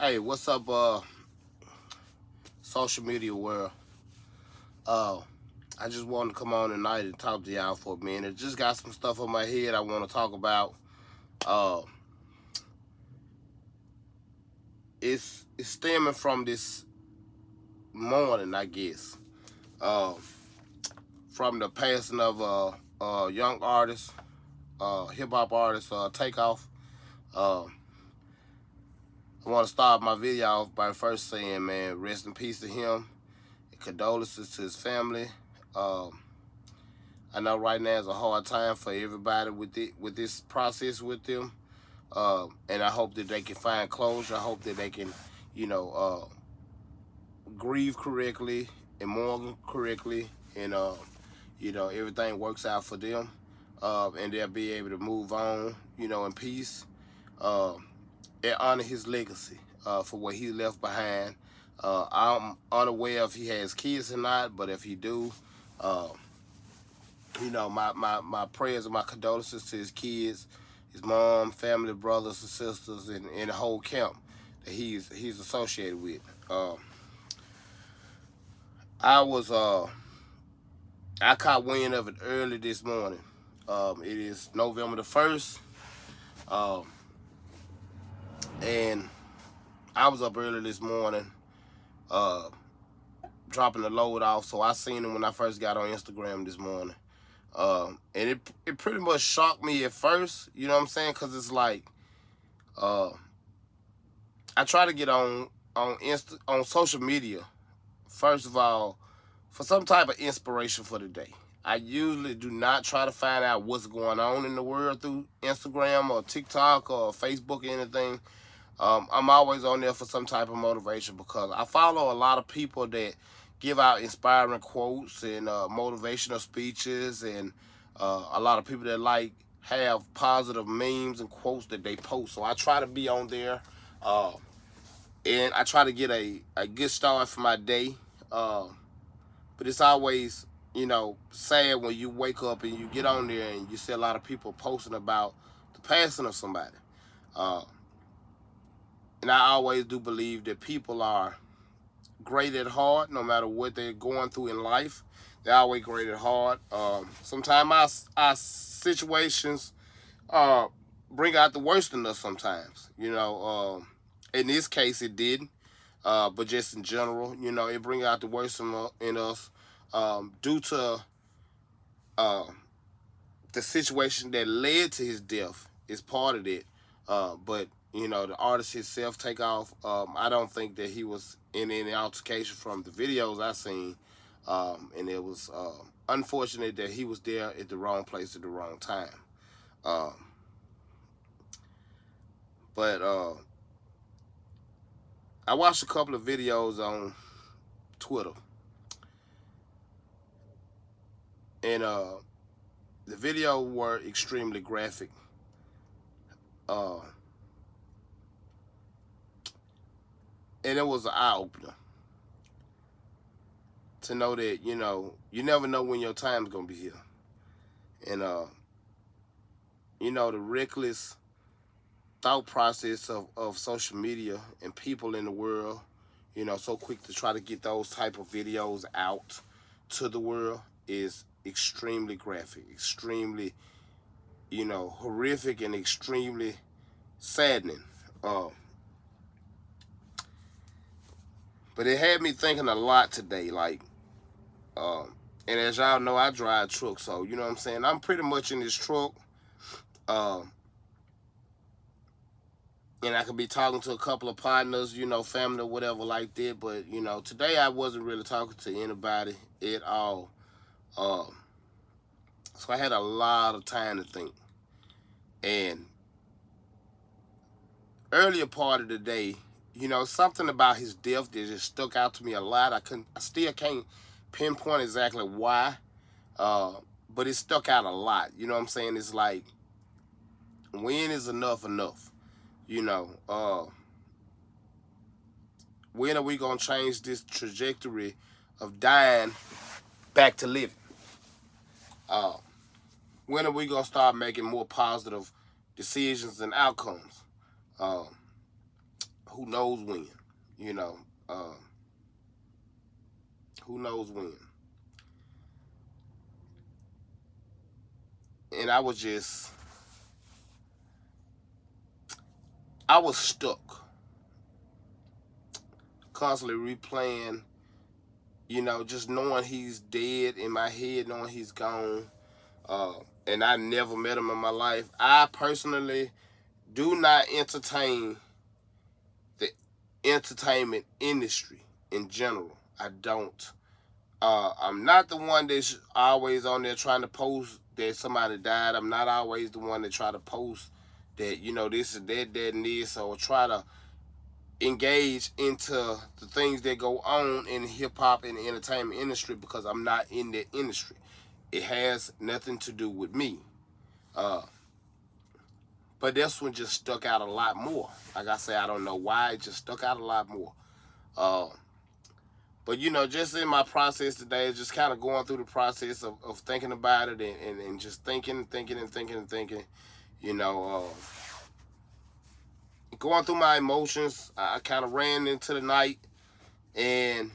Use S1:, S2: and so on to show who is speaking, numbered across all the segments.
S1: Hey, what's up, social media world? Uh, I just wanted to come on tonight and talk to y'all for a minute. Just got some stuff on my head I want to talk about. Uh, it's stemming from this morning, I guess. Uh, from the passing of young artist, hip hop artist, Takeoff. Uh, I want to start my video off by first saying, man, rest in peace to him. Condolences to his family. Um, I know right now is a hard time for everybody with this process with them, and I hope that they can find closure. I hope that they can, you know, grieve correctly and mourn correctly, and everything works out for them, and they'll be able to move on, in peace, uh, and honor his legacy for what he left behind. I'm unaware if he has kids or not, but if he do, uh, my prayers and my condolences to his kids, his mom, family, brothers and sisters, and the whole camp that he's associated with. I was I caught wind of it early this morning. It is November the 1st, um, and I was up early this morning, uh, dropping the load off. So I seen him when I first got on Instagram this morning. And it pretty much shocked me at first, you know what I'm saying? Because it's like, uh, I try to get on social media, first of all, for some type of inspiration for the day. I usually do not try to find out what's going on in the world through Instagram or TikTok or Facebook or anything. I'm always on there for some type of motivation because I follow a lot of people that give out inspiring quotes and motivational speeches, and a lot of people that have positive memes and quotes that they post. So I try to be on there, uh, and I try to get a good start for my day. Uh, but it's always, sad when you wake up and you get on there and you see a lot of people posting about the passing of somebody. Uh, and I always do believe that people are great at heart, no matter what they're going through in life. They're always great at heart. Sometimes our situations uh, bring out the worst in us sometimes. In this case, it didn't. But just in general, it brings out the worst in us, due to uh, the situation that led to his death is part of it. But the artist himself, Takeoff, I don't think that he was in any altercation from the videos I seen, and it was unfortunate that he was there at the wrong place at the wrong time. Um, but I watched a couple of videos on Twitter, and the video were extremely graphic. Uh, and it was an eye opener to know that you never know when your time's gonna be here, and the reckless thought process of social media and people in the world, so quick to try to get those type of videos out to the world is extremely graphic, extremely, horrific, and extremely saddening. But it had me thinking a lot today, like, and as y'all know, I drive truck, so you know what I'm saying. I'm pretty much in this truck, uh, and I could be talking to a couple of partners, family or whatever like that. But today I wasn't really talking to anybody at all, um, so I had a lot of time to think. And earlier part of the day, something about his death that just stuck out to me a lot. I still can't pinpoint exactly why, uh, but it stuck out a lot. You know what I'm saying? It's like, when is enough enough? When are we gonna change this trajectory of dying back to living? Uh, when are we gonna start making more positive decisions and outcomes? Uh, who knows when, you know, uh, who knows when. And I was stuck, constantly replaying, just knowing he's dead in my head, knowing he's gone. Uh, and I never met him in my life. I personally do not entertain the entertainment industry in general. I don't. I'm not the one that's always on there trying to post that somebody died. I'm not always the one that try to post that, this is that, and this, or try to engage into the things that go on in hip hop and the entertainment industry, because I'm not in that industry. It has nothing to do with me. But this one just stuck out a lot more. Like I say, I don't know why, it just stuck out a lot more. But just in my process today, just kind of going through the process of thinking about it, and just thinking, going through my emotions. I kind of ran into the night, and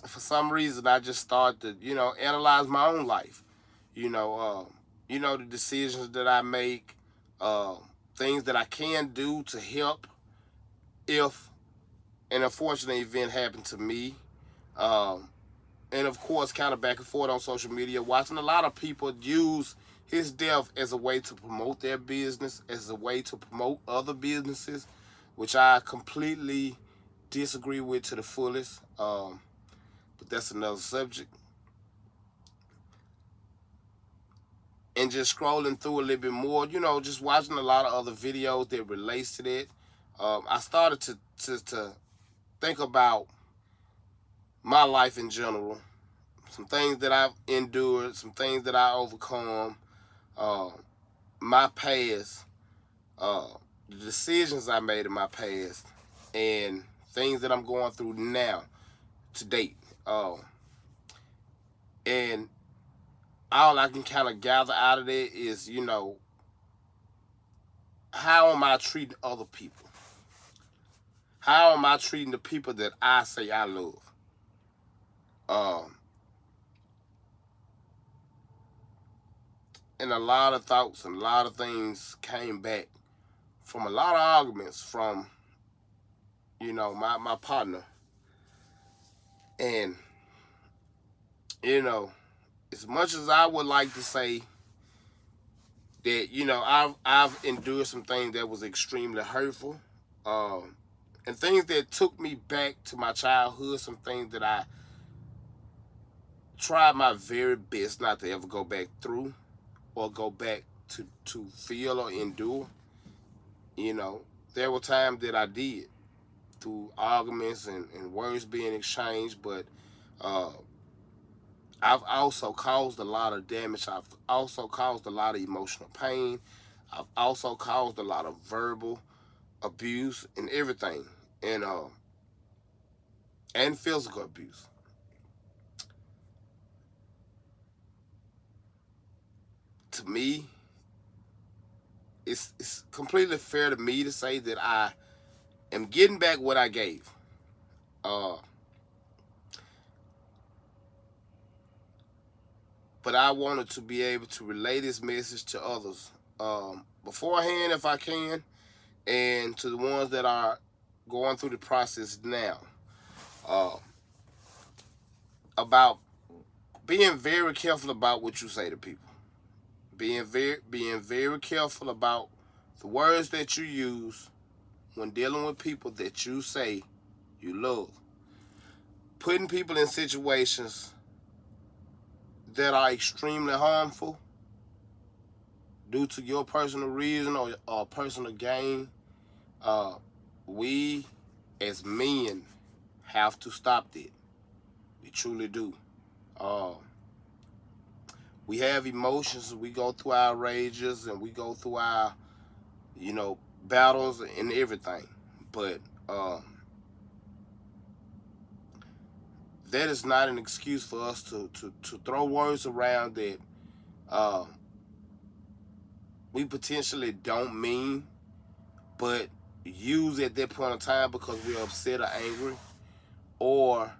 S1: for some reason I just started to, analyze my own life. The decisions that I make, things that I can do to help if an unfortunate event happened to me. And of course, kind of back and forth on social media, watching a lot of people use his death as a way to promote their business, as a way to promote other businesses, which I completely disagree with to the fullest. But that's another subject. And just scrolling through a little bit more, just watching a lot of other videos that relates to that. I started to think about my life in general, some things that I've endured, some things that I overcome, my past, the decisions I made in my past, and things that I'm going through now to date. And all I can kind of gather out of it is, how am I treating other people? How am I treating the people that I say I love? And a lot of thoughts and a lot of things came back from a lot of arguments from, my partner. And, as much as I would like to say that, I've endured some things that was extremely hurtful, and things that took me back to my childhood, some things that I tried my very best not to ever go back through or go back to feel or endure. There were times that I did, through arguments and words being exchanged, but I've also caused a lot of damage. I've also caused a lot of emotional pain. I've also caused a lot of verbal abuse and everything, and physical abuse. To me, it's completely fair to me to say that I am getting back what I gave. But I wanted to be able to relay this message to others beforehand, if I can, and to the ones that are going through the process now, about being very careful about what you say to people. Being very careful about the words that you use when dealing with people that you say you love. Putting people in situations that are extremely harmful due to your personal reason or personal gain. We as men have to stop that. We truly do. We have emotions. We go through our rages and we go through our, battles and everything. But that is not an excuse for us to throw words around that we potentially don't mean, but use at that point in time because we're upset or angry, or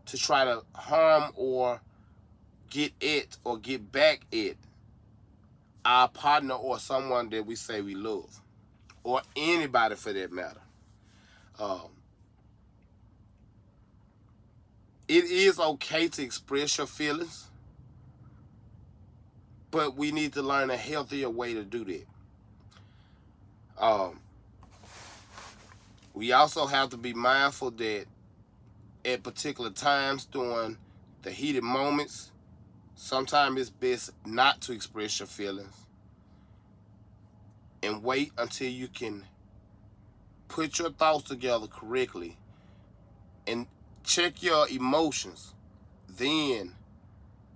S1: to try to harm or get it or get back at our partner or someone that we say we love, or anybody for that matter. Um, it is okay to express your feelings, but we need to learn a healthier way to do that. We also have to be mindful that at particular times during the heated moments, sometimes it's best not to express your feelings and wait until you can put your thoughts together correctly and check your emotions. Then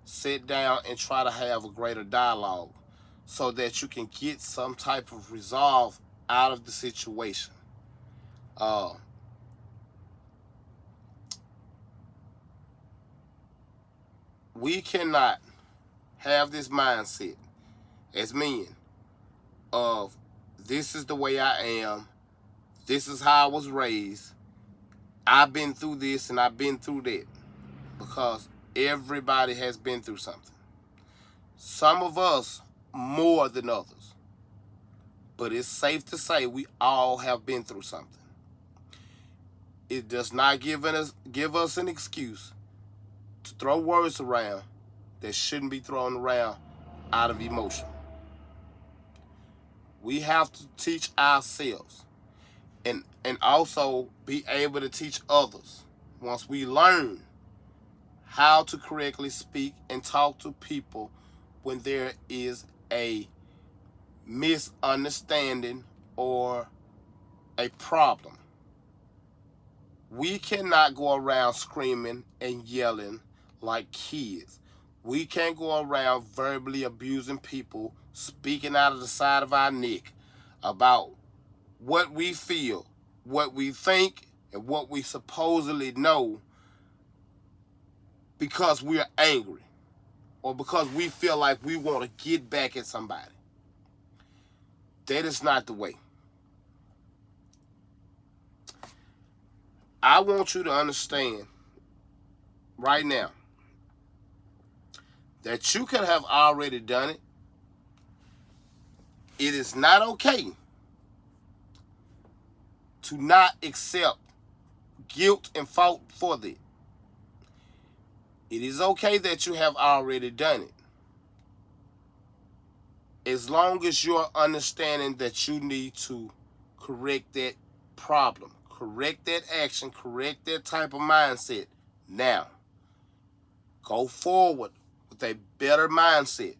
S1: sit down and try to have a greater dialogue so that you can get some type of resolve out of the situation. We cannot have this mindset as men of this is the way I am, this is how I was raised, I've been through this and I've been through that, because everybody has been through something. Some of us more than others, but it's safe to say we all have been through something. It does not give us an excuse to throw words around that shouldn't be thrown around out of emotion. We have to teach ourselves and also be able to teach others once we learn how to correctly speak and talk to people when there is a misunderstanding or a problem. We cannot go around screaming and yelling like kids. We can't go around verbally abusing people, speaking out of the side of our neck about what we feel, what we think, and what we supposedly know because we're angry or because we feel like we want to get back at somebody. That is not the way. I want you to understand right now that you could have already done it. It is not okay to not accept guilt and fault for that. It is okay that you have already done it, as long as you're understanding that you need to correct that problem, correct that action, correct that type of mindset. Now, go forward with a better mindset,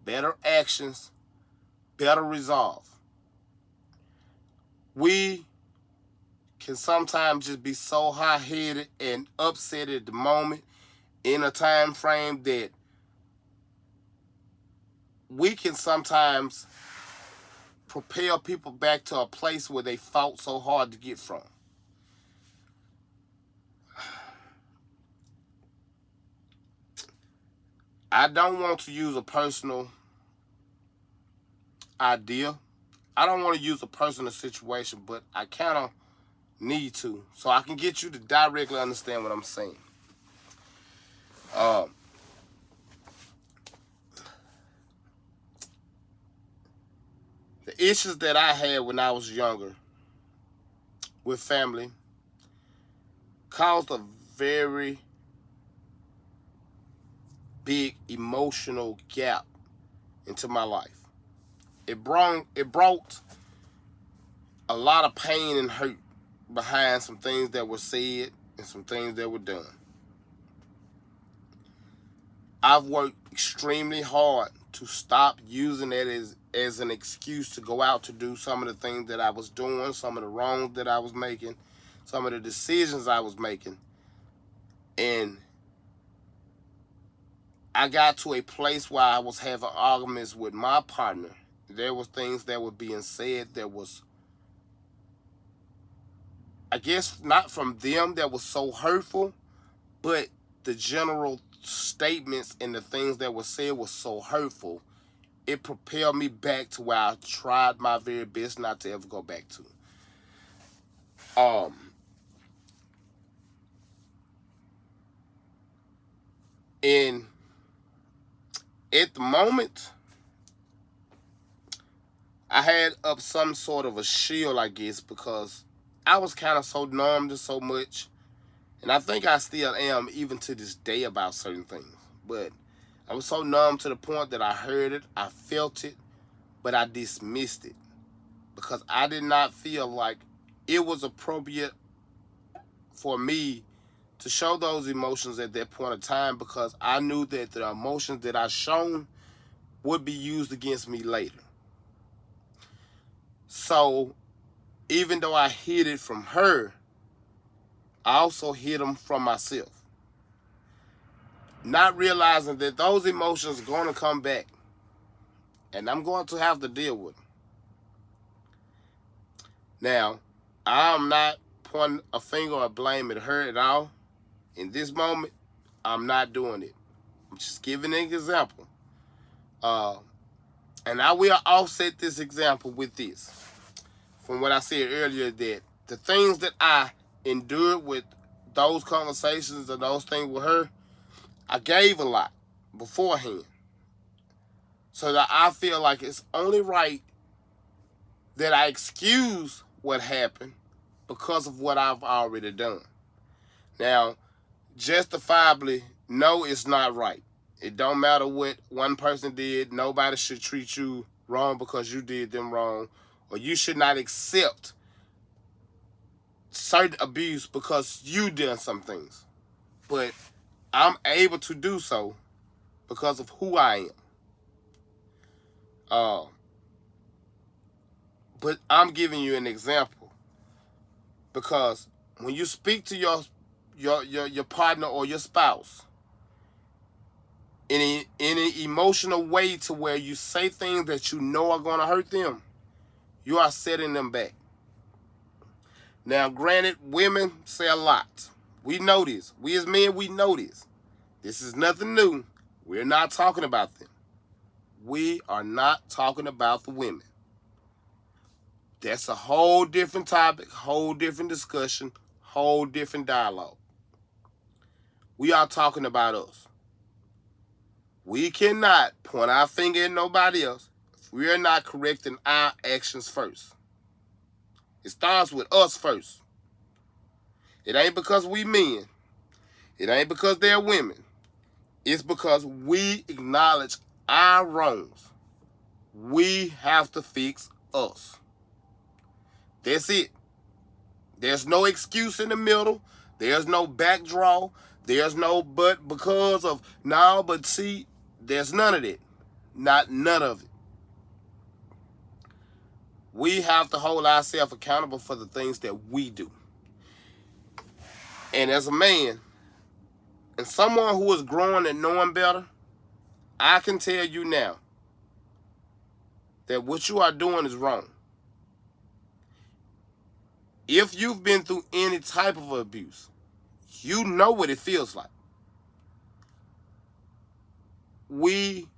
S1: better actions, better resolve. We can sometimes just be so hot-headed and upset at the moment in a time frame that we can sometimes propel people back to a place where they fought so hard to get from. I don't want to use a personal idea. I don't want to use a personal situation, but I kind of need to, so I can get you to directly understand what I'm saying. The issues that I had when I was younger with family caused a very big emotional gap into my life. It brought a lot of pain and hurt behind some things that were said and some things that were done. I've worked extremely hard to stop using that as an excuse to go out to do some of the things that I was doing, some of the wrongs that I was making, some of the decisions I was making. And I got to a place where I was having arguments with my partner. There was things that were being said that was, I guess, not from them that was so hurtful, but the general statements and the things that were said was so hurtful. it propelled me back to where I tried my very best not to ever go back to. And at the moment, I had up some sort of a shield, I guess, because I was kind of so numb to so much. And I think I still am, even to this day, about certain things. But I was so numb to the point that I heard it, I felt it, but I dismissed it. Because I did not feel like it was appropriate for me to show those emotions at that point of time, because I knew that the emotions that I shown would be used against me later. So even though I hid it from her, I also hid them from myself. Not realizing that those emotions are going to come back, and I'm going to have to deal with them. Now, I'm not pointing a finger or blame at her at all. In this moment, I'm not doing it. I'm just giving an example. And I will offset this example with this. From what I said earlier, that the things that I endured with those conversations and those things with her, I gave a lot beforehand. So that I feel like it's only right that I excuse what happened because of what I've already done. Now, justifiably, no, it's not right. It don't matter what one person did. Nobody should treat you wrong because you did them wrong. Or you should not accept certain abuse because you did some things. But I'm able to do so because of who I am. But I'm giving you an example, because when you speak to your partner or your spouse in an emotional way to where you say things that you know are going to hurt them, you are setting them back. Now, granted, women say a lot. We know this. We as men, we know this. This is nothing new. We're not talking about them. We are not talking about the women. That's a whole different topic, whole different discussion, whole different dialogue. We are talking about us. We cannot point our finger at nobody else if we are not correcting our actions first. It starts with us first. It ain't because we men. It ain't because they're women. It's because we acknowledge our wrongs. We have to fix us. That's it. There's no excuse in the middle. There's no backdraw. There's no but because of no, but see, there's none of it. None of it. We have to hold ourselves accountable for the things that we do. And as a man, and someone who is growing and knowing better, I can tell you now that what you are doing is wrong. If you've been through any type of abuse, you know what it feels like. We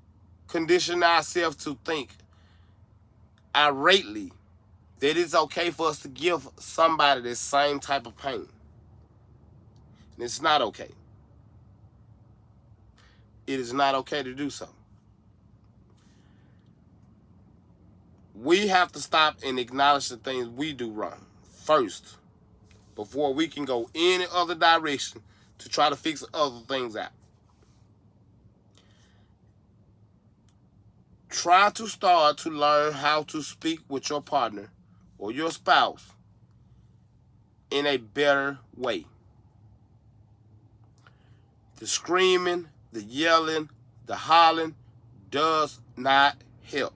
S1: condition ourselves to think irately that it's okay for us to give somebody the same type of pain. And it's not okay. It is not okay to do so. We have to stop and acknowledge the things we do wrong first before we can go any other direction to try to fix other things out. Try to start to learn how to speak with your partner or your spouse in a better way. The screaming, the yelling, the hollering does not help.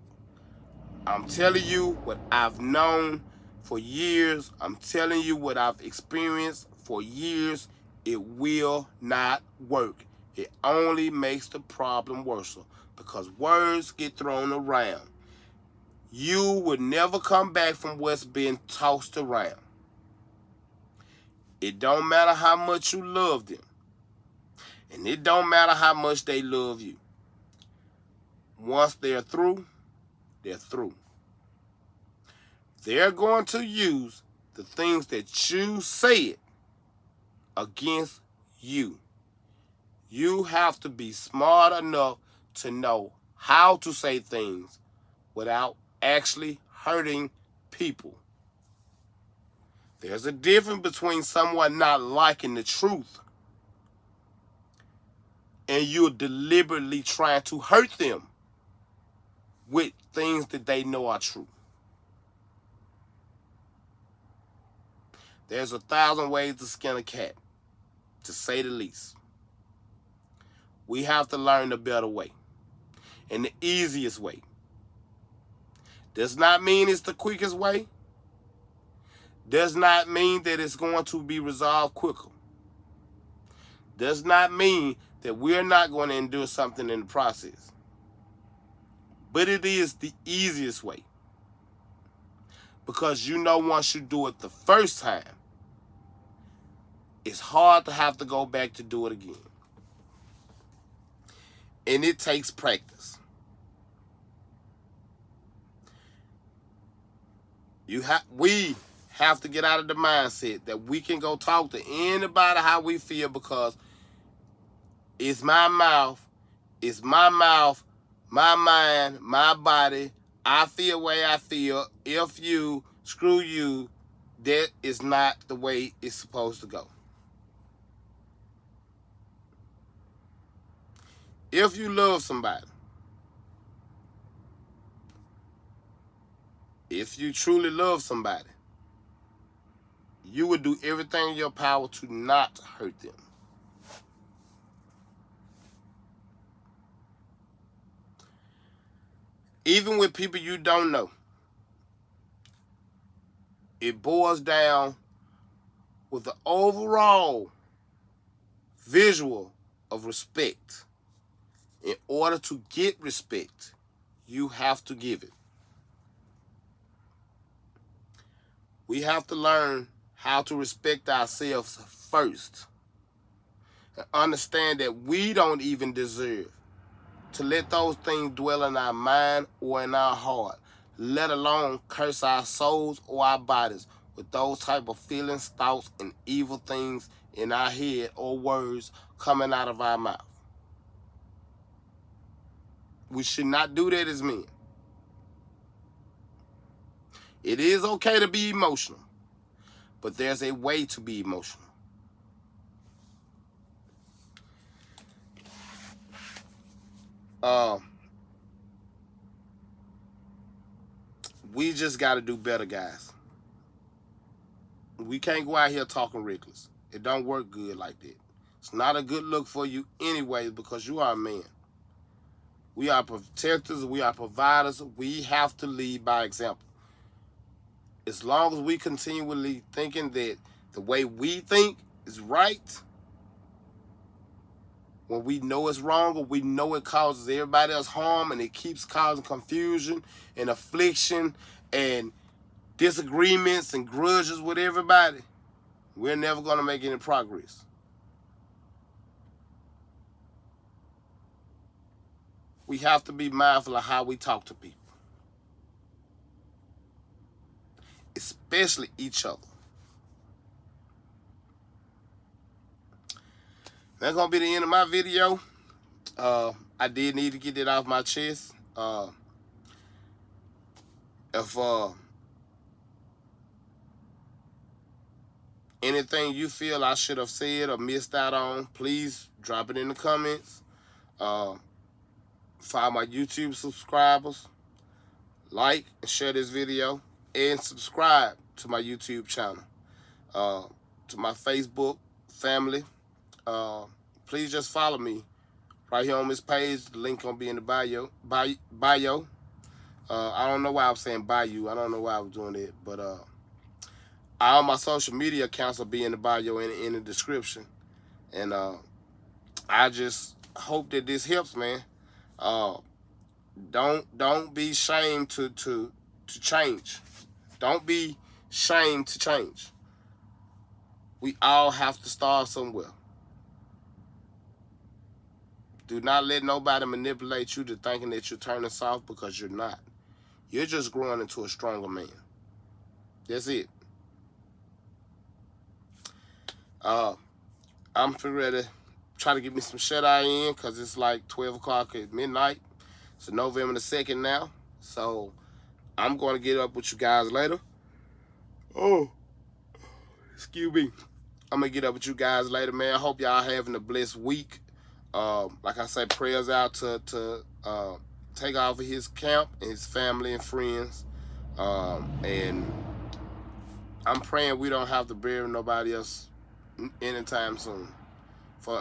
S1: I'm telling you what I've known for years. I'm telling you what I've experienced for years. It will not work. It only makes the problem worse because words get thrown around. You would never come back from what's being tossed around. It don't matter how much you love them. And it don't matter how much they love you. once they're through, they're through. They're going to use the things that you said against you. You have to be smart enough to know how to say things without actually hurting people. There's a difference between someone not liking the truth and you're deliberately trying to hurt them with things that they know are true. There's 1,000 ways to skin a cat, to say the least. We have to learn the better way and the easiest way. Does not mean it's the quickest way. Does not mean that it's going to be resolved quicker. Does not mean that we're not going to endure something in the process. But it is the easiest way. Because you know once you do it the first time, it's hard to have to go back to do it again. And it takes practice. We have to get out of the mindset that we can go talk to anybody how we feel because it's my mouth, my mind, my body. I feel the way I feel. If you, screw you, that is not the way it's supposed to go. If you love somebody, if you truly love somebody, you would do everything in your power to not hurt them. Even with people you don't know, it boils down with the overall visual of respect. In order to get respect, you have to give it. We have to learn how to respect ourselves first and understand that we don't even deserve to let those things dwell in our mind or in our heart, let alone curse our souls or our bodies with those type of feelings, thoughts, and evil things in our head or words coming out of our mouth. We should not do that as men. It is okay to be emotional, but there's a way to be emotional. We just got to do better, guys. We can't go out here talking reckless. It don't work good like that. It's not a good look for you anyway because you are a man. We are protectors. We are providers. We have to lead by example. As long as we continually thinking that the way we think is right, when we know it's wrong or we know it causes everybody else harm and it keeps causing confusion and affliction and disagreements and grudges with everybody, we're never going to make any progress. We have to be mindful of how we talk to people, especially each other. That's going to be the end of my video. I did need to get it off my chest. If anything you feel I should have said or missed out on, please drop it in the comments. Follow my YouTube subscribers. Like and share this video. And subscribe to my YouTube channel. To my Facebook family. Please just follow me right here on this page. The link gonna be in the bio. I don't know why I'm saying bio. I don't know why I was doing it, but all my social media accounts will be in the bio and in the description. And I just hope that this helps, man. Don't be ashamed to change. Don't be ashamed to change. We all have to start somewhere. Do not let nobody manipulate you to thinking that you're turning soft, because you're not. You're just growing into a stronger man. That's it. I'm ready to try to get me some shut-eye in, because it's like 12 o'clock at midnight. It's November the 2nd now. So I'm going to get up with you guys later. Oh, excuse me. I'm going to get up with you guys later, man. I hope y'all having a blessed week. Like I said, prayers out to take off of his camp and his family and friends. And I'm praying we don't have to bury nobody else anytime soon.